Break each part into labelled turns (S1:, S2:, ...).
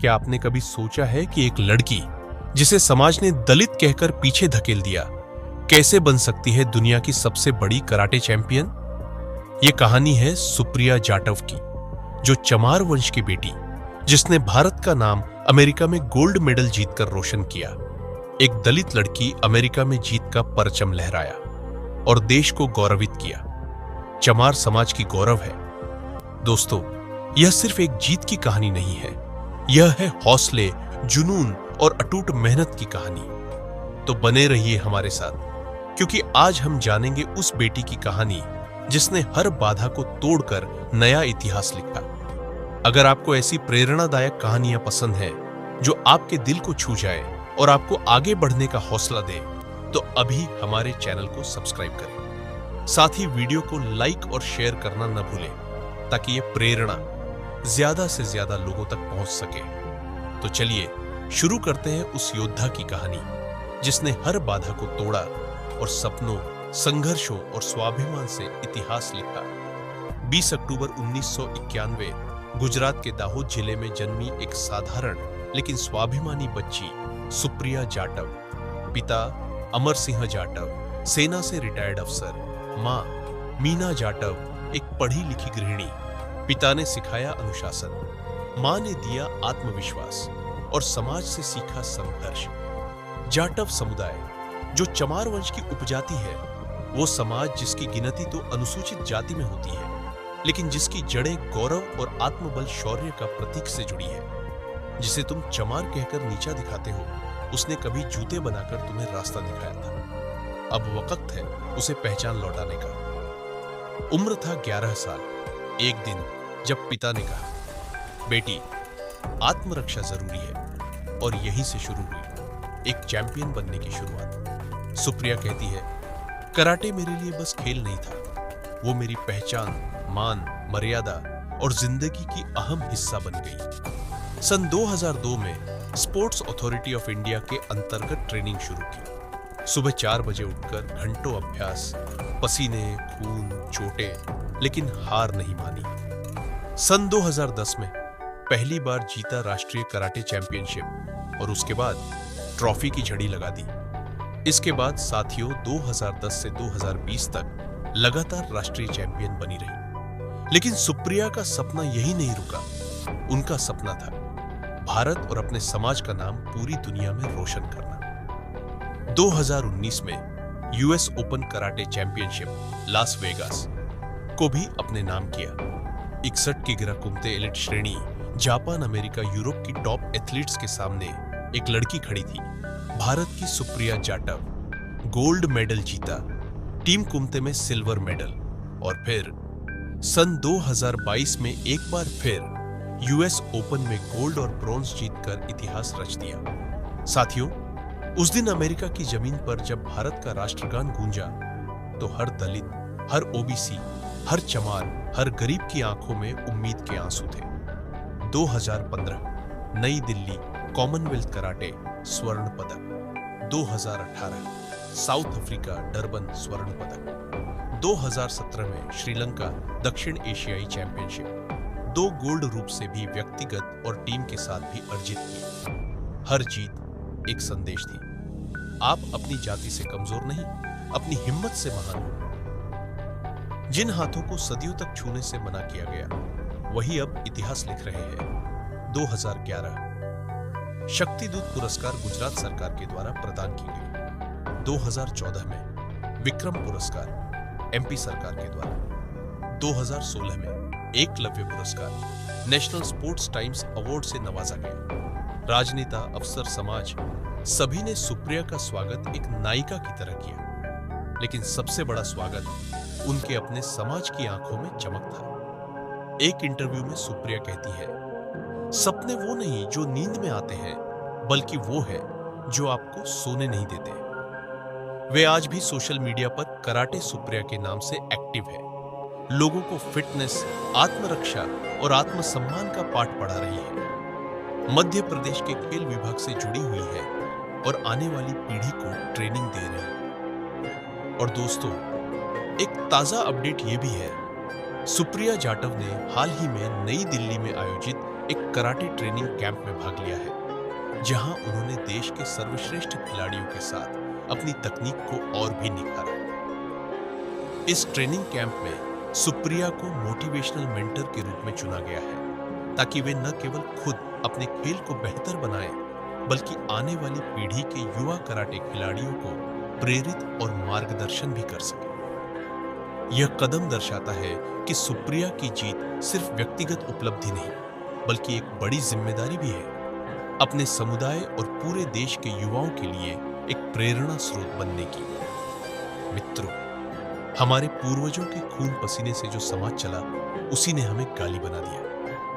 S1: क्या आपने कभी सोचा है कि एक लड़की जिसे समाज ने दलित कहकर पीछे धकेल दिया, कैसे बन सकती है दुनिया की सबसे बड़ी कराटे चैंपियन? ये कहानी है सुप्रिया जाटव की, जो चमार वंश की बेटी, जिसने भारत का नाम अमेरिका में गोल्ड मेडल जीतकर रोशन किया। एक दलित लड़की अमेरिका में जीत का परचम लहराया और देश को गौरवित किया। चमार समाज की गौरव है। दोस्तों, यह सिर्फ एक जीत की कहानी नहीं है, यह है हौसले, जुनून और अटूट मेहनत की कहानी। तो बने रहिए हमारे साथ, क्योंकि आज हम जानेंगे उस बेटी की कहानी जिसने हर बाधा को तोड़कर नया इतिहास लिखा। अगर आपको ऐसी प्रेरणादायक कहानियां पसंद हैं, जो आपके दिल को छू जाए और आपको आगे बढ़ने का हौसला दे, तो अभी हमारे चैनल को सब्सक्राइब करें। साथ ही वीडियो को लाइक और शेयर करना न भूलें, ताकि ये प्रेरणा ज्यादा से ज्यादा लोगों तक पहुंच सके। तो चलिए शुरू करते हैं उस योद्धा की कहानी, जिसने हर बाधा को तोड़ा और सपनों, संघर्षों और स्वाभिमान से इतिहास लिखा। 20 अक्टूबर 1991 गुजरात के दाहोद जिले में जन्मी एक साधारण लेकिन स्वाभिमानी बच्ची सुप्रिया जाटव। पिता अमर सिंह जाटव सेना से रिटायर्ड अफसर, मां मीना जाटव एक पढ़ी लिखी गृहिणी। पिता ने सिखाया अनुशासन, मां ने दिया आत्मविश्वास और समाज से सीखा संघर्ष। जाटव समुदाय, जो चमार वंश की उपजाति है, वो समाज जिसकी गिनती तो अनुसूचित जाति में होती है, लेकिन जिसकी जड़ें गौरव और आत्मबल शौर्य का प्रतीक से जुड़ी है। जिसे तुम चमार कहकर नीचा दिखाते हो, उसने कभी जूते बनाकर तुम्हें रास्ता दिखाया था। अब वक्त है उसे पहचान लौटाने का। उम्र था 11 साल। एक दिन जब पिता ने कहा, बेटी, आत्मरक्षा जरूरी है, और यहीं से शुरू हुई एक चैंपियन बनने की शुरुआत। सुप्रिया कहती है, कराटे मेरे लिए बस खेल नहीं था, वो मेरी पहचान, मान, मर्यादा और जिंदगी की अहम हिस्सा बन गई। सन 2002 में स्पोर्ट्स अथॉरिटी ऑफ इंडिया के अंतर्गत ट्रेनिंग शुरू की। सुबह 4 बजे उठकर घंटों अभ्यास, पसीने, खून, चोटें, लेकिन हार नहीं मानी। सन 2010 में पहली बार जीता राष्ट्रीय कराटे चैंपियनशिप और उसके बाद ट्रॉफी की झड़ी लगा दी। इसके बाद साथियों 2010 से 2020 तक लगातार राष्ट्रीय चैंपियन बनी रही। लेकिन सुप्रिया का सपना यही नहीं रुका। उनका सपना था भारत और अपने समाज का नाम पूरी दुनिया में रोशन करना। 2019 में US open karate championship Las Vegas को भी अपने नाम किया। 61 की गिरा कुमते एलिट श्रेणी, जापान, अमेरिका, यूरोप की टॉप एथलीट्स के सामने एक लड़की खड़ी थी। भारत की सुप्रिया जाटव गोल्ड मेडल जीता, टीम कुमते में सिल्वर मेडल, और फिर सन 2022 में एक बार फिर यूएस ओपन में गोल्ड और ब्रॉन्ज जीतकर इतिहास रच दिया। साथियों, उस दिन अमेरिका की जमीन पर जब भारत का राष्ट्रगान गूंजा, तो हर दलित, हर ओबीसी, हर चमार, हर गरीब की आंखों में उम्मीद के आंसू थे। 2015 नई दिल्ली कॉमनवेल्थ कराटे स्वर्ण पदक, 2018 साउथ अफ्रीका डरबन स्वर्ण पदक, 2017 में श्रीलंका दक्षिण एशियाई चैंपियनशिप, 2 गोल्ड रूप से भी व्यक्तिगत और टीम के साथ भी अर्जित की। हर जीत एक संदेश थी, आप अपनी जाति से कमजोर नहीं, अपनी हिम्मत से महान हो। जिन हाथों को सदियों तक छूने से मना किया गया, वही अब इतिहास लिख रहे हैं। 2011 शक्तिदूत पुरस्कार गुजरात सरकार के द्वारा प्रदान की गई। 2014 में विक्रम पुरस्कार एमपी सरकार के द्वारा। 2016 में एकलव्य पुरस्कार नेशनल स्पोर्ट्स टाइम्स अवार्ड से नवाजा गया। राजनेता, अफसर, समाज सभी ने सुप्रिया का स्वागत एक नायिका की तरह किया, लेकिन सबसे बड़ा स्वागत उनके अपने समाज की आंखों में चमक था। एक इंटरव्यू में सुप्रिया कहती है, सपने वो नहीं जो नींद में आते हैं, बल्कि वो है जो आपको सोने नहीं देते। वे आज भी सोशल मीडिया पर कराटे सुप्रिया के नाम से एक्टिव है। लोगों को फिटनेस, आत्मरक्षा और आत्मसम्मान का पाठ पढ़ा रही है। मध्य प्रदेश के खेल विभाग से जुड़ी हुई है और आने वाली पीढ़ी को ट्रेनिंग दे रही है। और दोस्तों, एक ताजा अपडेट ये भी है, सुप्रिया जाटव ने हाल ही में नई दिल्ली में आयोजित एक कराटे ट्रेनिंग कैंप में भाग लिया है, जहां उन्होंने देश के सर्वश्रेष्ठ खिलाड़ियों के साथ अपनी तकनीक को और भी निखारा। इस ट्रेनिंग कैंप में सुप्रिया को मोटिवेशनल मेंटर के रूप में चुना गया है, ताकि वे न केवल खुद अपने खेल को बेहतर बनाएं, बल्कि आने वाली पीढ़ी के युवा कराटे खिलाड़ियों को प्रेरित और मार्गदर्शन भी कर सके। यह कदम दर्शाता है कि सुप्रिया की जीत सिर्फ व्यक्तिगत उपलब्धि नहीं, बल्कि एक बड़ी जिम्मेदारी भी है, अपने समुदाय और पूरे देश के युवाओं के लिए एक प्रेरणा स्रोत बनने की। मित्रों, हमारे पूर्वजों के खून पसीने से जो समाज चला, उसी ने हमें गाली बना दिया।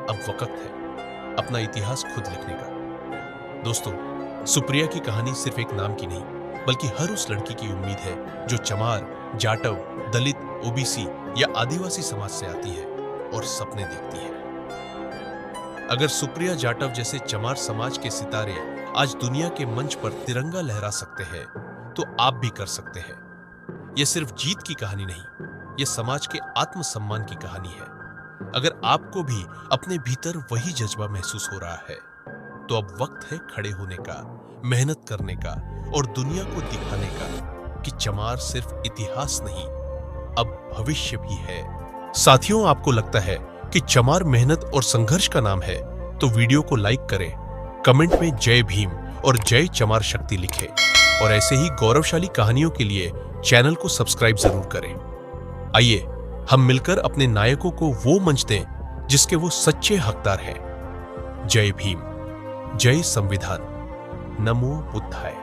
S1: अब वक्त है अपना इतिहास खुद लिखने का। दोस्तों, सुप्रिया की कहानी सिर्फ एक नाम की नहीं, बल्कि हर उस लड़की की उम्मीद है जो चमार, जाटव, दलित, ओबीसी या आदिवासी समाज से आती है और सपने देखती है। अगर सुप्रिया जाटव जैसे चमार समाज के सितारे आज दुनिया के मंच पर तिरंगा लहरा सकते हैं, तो आप भी कर सकते हैं। यह सिर्फ जीत की कहानी नहीं, यह समाज के आत्मसम्मान की कहानी है। अगर आपको भी अपने भीतर वही जज्बा महसूस हो रहा है, तो अब वक्त है खड़े होने का, मेहनत करने का और दुनिया को दिखाने का कि चमार सिर्फ इतिहास नहीं, अब भविष्य भी है। साथियों, आपको लगता है कि चमार मेहनत और संघर्ष का नाम है, तो वीडियो को लाइक करें, कमेंट में जय भीम और जय चमार शक्ति लिखें और ऐसे ही गौरवशाली कहानियों के लिए चैनल को सब्सक्राइब जरूर करें। आइए हम मिलकर अपने नायकों को वो मंच दें जिसके वो सच्चे हकदार हैं। जय भीम, जय संविधान, नमो बुद्धाय।